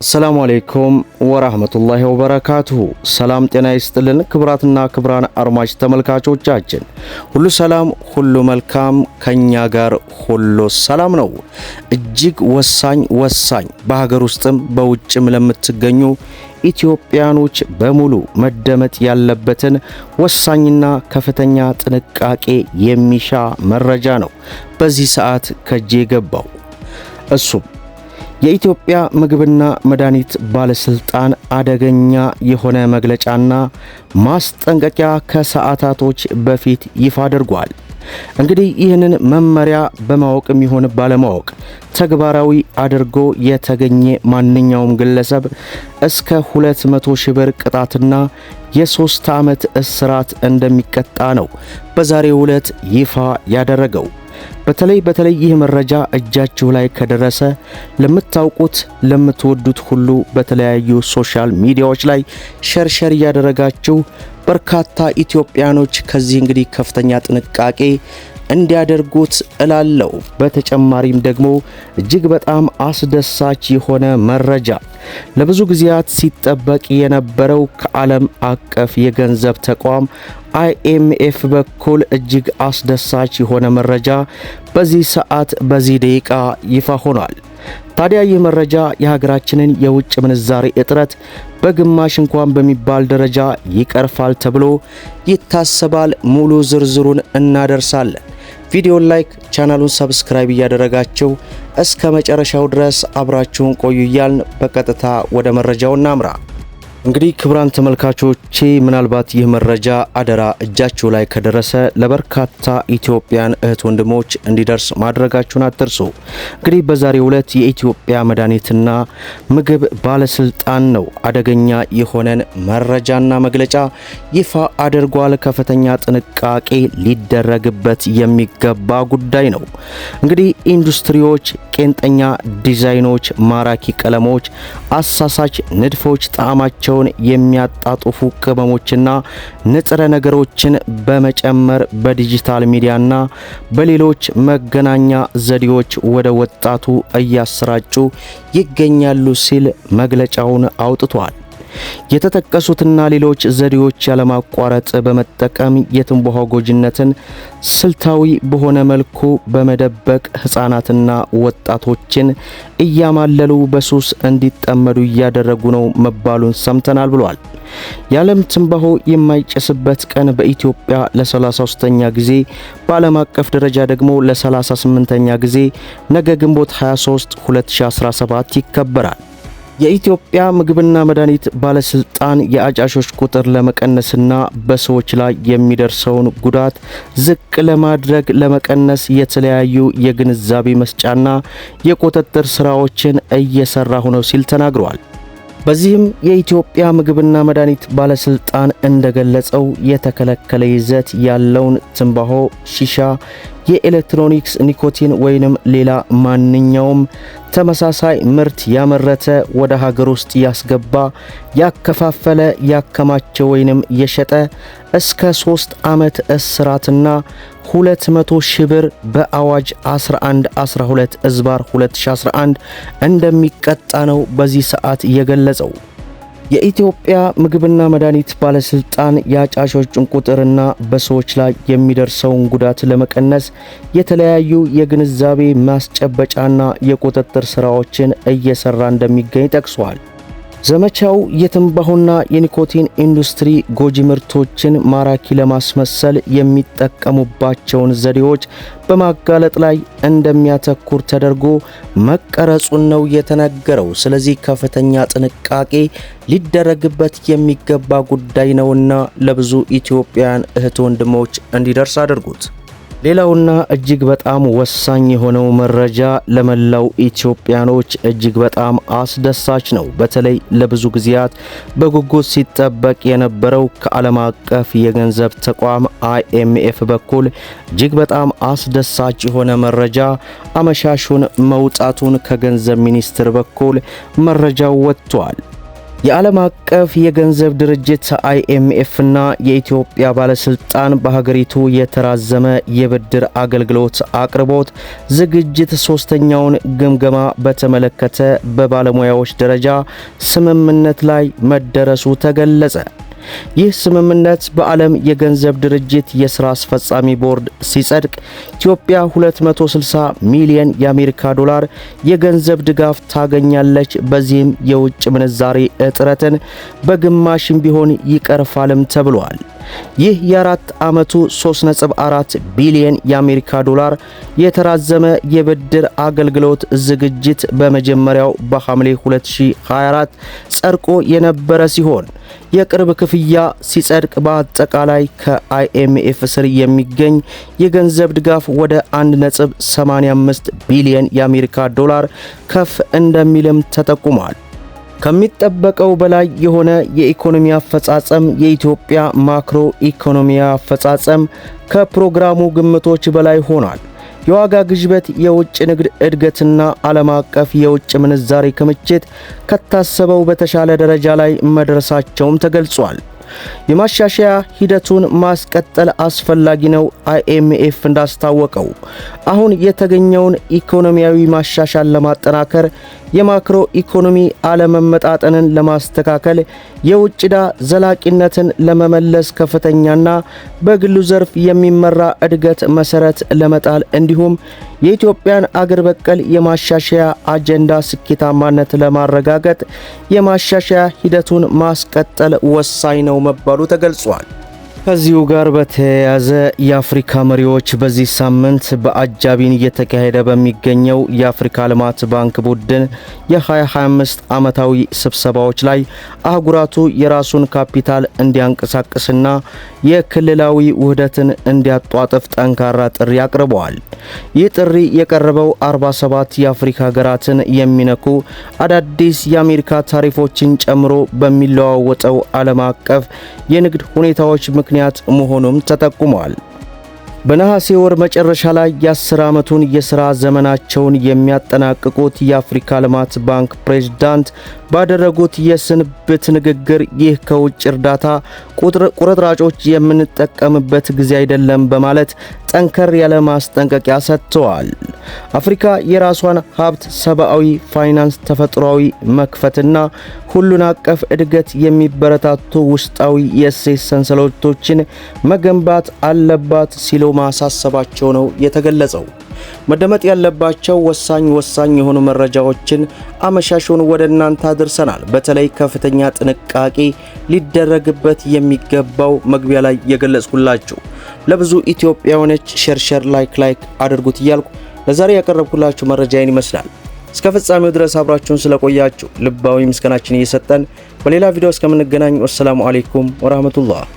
ሰላም አለይኩም ወራህመቱላሂ ወበረካቱሁ። ሰላም ጤና ይስጥልን ክብራትና ክብራን አድማጭ ተመልካቾቻችን ሁሉ ሰላም ሁሉ መልካም፣ ከኛ ጋር ሁሉ ሰላም ነው። እጅግ ወሳኝ በሀገር ውስጥም በውጭም ለምትገኙ ኢትዮጵያኖች በሙሉ መደመጥ ያለበትን ወሳኝና ከፍተኛ ጥንቃቄ የሚሻ መረጃ ነው በዚህ ሰዓት ከጄ ገባው። እሱም የኢትዮጵያ ምግብና መድኃኒት ባለስልጣን አደገኛ የሆነ መግለጫና ማስጠንቀቂያ ከሰዓታቶች በፊት ይፋ አድርጓል። እንግዲህ ይህንን መመሪያ በማወቅም ይሁን ባለማወቅ ተግባራዊ አድርጎ የተገኘ ማንኛውም ግለሰብ እስከ 200 ሺህ ብር ቅጣትና የ3 ዓመት እስራት እንደሚቀጣ ነው በዛሬው ዕለት ይፋ ያደረገው። በተለይ ይህ መረጃ እጃችሁ ላይ ከደረሰ ለምታውቁት ለምትወዱት ሁሉ በተለያዩ ሶሻል ሚዲያዎች ላይ ሸርሸር ያደረጋችሁ በርካታ ኢትዮጵያኖች ከዚህ እንግዲህ ከፍተኛ ጥንቃቄ እንዲያደርጉት እላለሁ። በተጨማሪም ደግሞ እጅግ በጣም አስደሳች የሆነ መረጃ ለብዙ ጊዜያት ሲጠበቅ የነበረው ከዓለም አቀፍ የገንዘብ ተቋም IMF በኩል እጅግ አስደሳች የሆነ መረጃ በዚህ ሰዓት በዚህ ደቂቃ ይፋ ሆኗል። ታዲያ ይህ መረጃ የሀገራችንን የውጭ ምንዛሬ እጥረት በግማሽ እንኳን በሚባል ደረጃ ይቀርፋል ተብሎ ይታሰባል። ሙሉ ዝርዝሩን እናደርሳለን። ቪዲዮን ላይክ፣ ቻናሉን ሰብስክራይብ እያደረጋችሁ እስከ መጨረሻው ድረስ አብራችሁን ቆዩ እያልን በቀጥታ ወደ መረጃው እናምራ። እንግዲህ ክቡራን ተመልካቾቼ ምናልባት ይህ መረጃ አደራ እጃችሁ ላይ ከደረሰ ለበርካታ ኢትዮጵያን እህት ወንድሞች እንዲደርስ ማድረጋችሁን አትርሱ። እንግዲህ በዛሬው ዕለት የኢትዮጵያ መድኃኒትና ምግብ ባለስልጣን ነው አደገኛ የሆነን መረጃና መግለጫ ይፋ አድርጓል። ከፍተኛ ጥንቃቄ ሊደረግበት የሚገባ ጉዳይ ነው። እንግዲህ ኢንዱስትሪዎች ቄንጠኛ ዲዛይኖች፣ ማራኪ ቀለሞች፣ አሳሳች ንድፎች፣ ጣዕማቸውን የሚያጣጥፉ ቅመሞችና ንጥረ ነገሮችን በመጨመር በዲጂታል ሚዲያና በሌሎች መገናኛ ዘዴዎች ወደ ወጣቱ እያሰራጩ ይገኛሉ ሲል መግለጫውን አውጥቷል። የተጠቀሱትና ሌሎች ዘዴዎች ያለማቋረጥ በመጠቀም የትንባሆ ጎጂነትን ስልታዊ በሆነ መልኩ በመደበቅ ሕፃናትና ወጣቶችን እያማለሉ በሱስ እንዲጠመዱ እያደረጉ ነው መባሉን ሰምተናል ብሏል። የዓለም ትንባሆ የማይጨስበት ቀን በኢትዮጵያ ለ33ኛ ጊዜ በዓለም አቀፍ ደረጃ ደግሞ ለ38ኛ ጊዜ ነገ ግንቦት 23 2017 ይከበራል። የኢትዮጵያ ምግብና መድኃኒት ባለስልጣን የአጫሾች ቁጥር ለመቀነስና በሰዎች ላይ የሚደርሰውን ጉዳት ዝቅ ለመቀነስ የተለያዩ የግንዛቤ መስጫና የቁጥጥር ስራዎችን እየሰራሁ ነው ሲል ተናግሯል። በዚህም የኢትዮጵያ ምግብና መድኃኒት ባለስልጣን እንደገለጸው የተከለከለ ይዘት ያለውን ትንባሆ፣ ሺሻ፣ የኤሌክትሮኒክስ ኒኮቲን ወይንም ሌላ ማንኛውም ተመሳሳይ ምርት ያመረተ ወደ ሀገር ውስጥ ያስገባ፣ ያከፋፈለ፣ ያከማቸ ወይንም የሸጠ እስከ 3 ዓመት እስራትና 200 ሺህ ብር በአዋጅ 1112/2011 እንደሚቀጣ ነው በዚህ ሰዓት የገለጸው። የኢትዮጵያ ምግብና መድኃኒት ባለስልጣን የአጫሾችን ቁጥርና በሰዎች ላይ የሚደርሰውን ጉዳት ለመቀነስ የተለያዩ የግንዛቤ ማስጨበጫና የቁጥጥር ስራዎችን እየሰራ እንደሚገኝ ጠቅሷል። ዘመቻው የትንባሆና የኒኮቲን ኢንዱስትሪ ጎጂ ምርቶችን ማራኪ ለማስመሰል የሚጠቀሙባቸውን ዘዴዎች በማጋለጥ ላይ እንደሚያተኩር ተደርጎ መቀረጹን ነው የተነገረው። ስለዚህ ከፍተኛ ጥንቃቄ ሊደረግበት የሚገባ ጉዳይ ነውና ለብዙ ኢትዮጵያን እህት ወንድሞች እንዲደርስ አድርጉት። ሌላውና እጅግ በጣም ወሳኝ የሆነው መረጃ ለመላው ኢትዮጵያኖች እጅግ በጣም አስደሳች ነው። በተለይ ለብዙ ጊዜያት በጉጉት ሲጠበቅ የነበረው ከዓለም አቀፍ የገንዘብ ተቋም IMF በኩል እጅግ በጣም አስደሳች የሆነ መረጃ አመሻሹን መውጣቱን ከገንዘብ ሚኒስቴር በኩል መረጃው ወጥቷል። የዓለም አቀፍ የገንዘብ ድርጅት IMF እና የኢትዮጵያ ባለስልጣን በሀገሪቱ የተራዘመ የብድር አገልግሎት አቅርቦት ዝግጅት ሶስተኛውን ግምገማ በተመለከተ በባለሙያዎች ደረጃ ስምምነት ላይ መደረሱ ተገለጸ። ይህ ስምምነት በዓለም የገንዘብ ድርጅት የሥራ አስፈጻሚ ቦርድ ሲጸድቅ ኢትዮጵያ 260 ሚሊዮን የአሜሪካ ዶላር የገንዘብ ድጋፍ ታገኛለች። በዚህም የውጭ ምንዛሬ እጥረትን በግማሽም ቢሆን ይቀርፋልም ተብሏል። ይህ የአራት ዓመቱ 3.4 ቢሊዮን የአሜሪካ ዶላር የተራዘመ የብድር አገልግሎት ዝግጅት በመጀመሪያው በሐምሌ 2024 ጸድቆ የነበረ ሲሆን የቅርብ ክፍያ ሲጸድቅ በአጠቃላይ ከIMF ስር የሚገኝ የገንዘብ ድጋፍ ወደ 1.85 ቢሊዮን የአሜሪካ ዶላር ከፍ እንደሚልም ተጠቁሟል። ከሚጠበቀው በላይ የሆነ የኢኮኖሚ አፈጻጸም የኢትዮጵያ ማክሮ ኢኮኖሚ አፈጻጸም ከፕሮግራሙ ግምቶች በላይ ሆኗል። የዋጋ ግሽበት፣ የውጭ ንግድ እድገትና ዓለም አቀፍ የውጭ ምንዛሬ ክምችት ከታሰበው በተሻለ ደረጃ ላይ መድረሳቸውም ተገልጿል። የማሻሻያ ሂደቱን ማስቀጠል አስፈላጊ ነው። IMF እንዳስታወቀው አሁን የተገኘውን ኢኮኖሚያዊ ማሻሻል ለማጠናከር የማክሮ ኢኮኖሚ አለመመጣጠንን ለማስተካከል የውጭ ዕዳ ዘላቂነትን ለመመለስ ከፍተኛና በግሉ ዘርፍ የሚመራ እድገት መሰረት ለመጣል እንዲሁም የኢትዮጵያን አገር በቀል የማሻሻያ አጀንዳ ስኬታማነት ለማረጋገጥ የማሻሻያ ሂደቱን ማስቀጠል ወሳኝ ነው መባሉ ተገልጿል። ከዚሁ ጋር በተያያዘ የአፍሪካ መሪዎች በዚህ ሳምንት በአጃቢን እየተካሄደ በሚገኘው የአፍሪካ ልማት ባንክ ቡድን የ2025 ዓመታዊ ስብሰባዎች ላይ አህጉራቱ የራሱን ካፒታል እንዲያንቀሳቅስና የክልላዊ ውህደትን እንዲያጧጥፍ ጠንካራ ጥሪ አቅርበዋል። ይህ ጥሪ የቀረበው 47 የአፍሪካ ሀገራትን የሚነኩ አዳዲስ የአሜሪካ ታሪፎችን ጨምሮ በሚለዋወጠው ዓለም አቀፍ የንግድ ሁኔታዎች ምክንያት መሆኑም ተጠቁሟል። በነሐሴ ወር መጨረሻ ላይ የ10 ዓመቱን የሥራ ዘመናቸውን የሚያጠናቅቁት የአፍሪካ ልማት ባንክ ፕሬዝዳንት ባደረጉት የስንብት ንግግር ይህ ከውጭ እርዳታ ቁርጥራጮች የምንጠቀምበት ጊዜ አይደለም በማለት ጠንከር ያለ ማስጠንቀቂያ ሰጥተዋል። አፍሪካ የራሷን ሀብት፣ ሰብአዊ ፋይናንስ፣ ተፈጥሯዊ መክፈትና ሁሉን አቀፍ እድገት የሚበረታቱ ውስጣዊ የእሴት ሰንሰለቶችን መገንባት አለባት ሲሉ ማሳሰባቸው ነው የተገለጸው። መደመጥ ያለባቸው ወሳኝ የሆኑ መረጃዎችን አመሻሹን ወደ እናንተ አድርሰናል። በተለይ ከፍተኛ ጥንቃቄ ሊደረግበት የሚገባው መግቢያ ላይ የገለጽኩላችሁ ለብዙ ኢትዮጵያውያኖች ሼር ላይክ አድርጉት እያልኩ ለዛሬ ያቀረብኩላችሁ መረጃዬን ይመስላል። እስከ ፍጻሜው ድረስ አብራችሁን ስለቆያችሁ ልባዊ ምስጋናችን እየሰጠን በሌላ ቪዲዮ እስከምንገናኝ ወሰላሙ አለይኩም ወራህመቱላህ።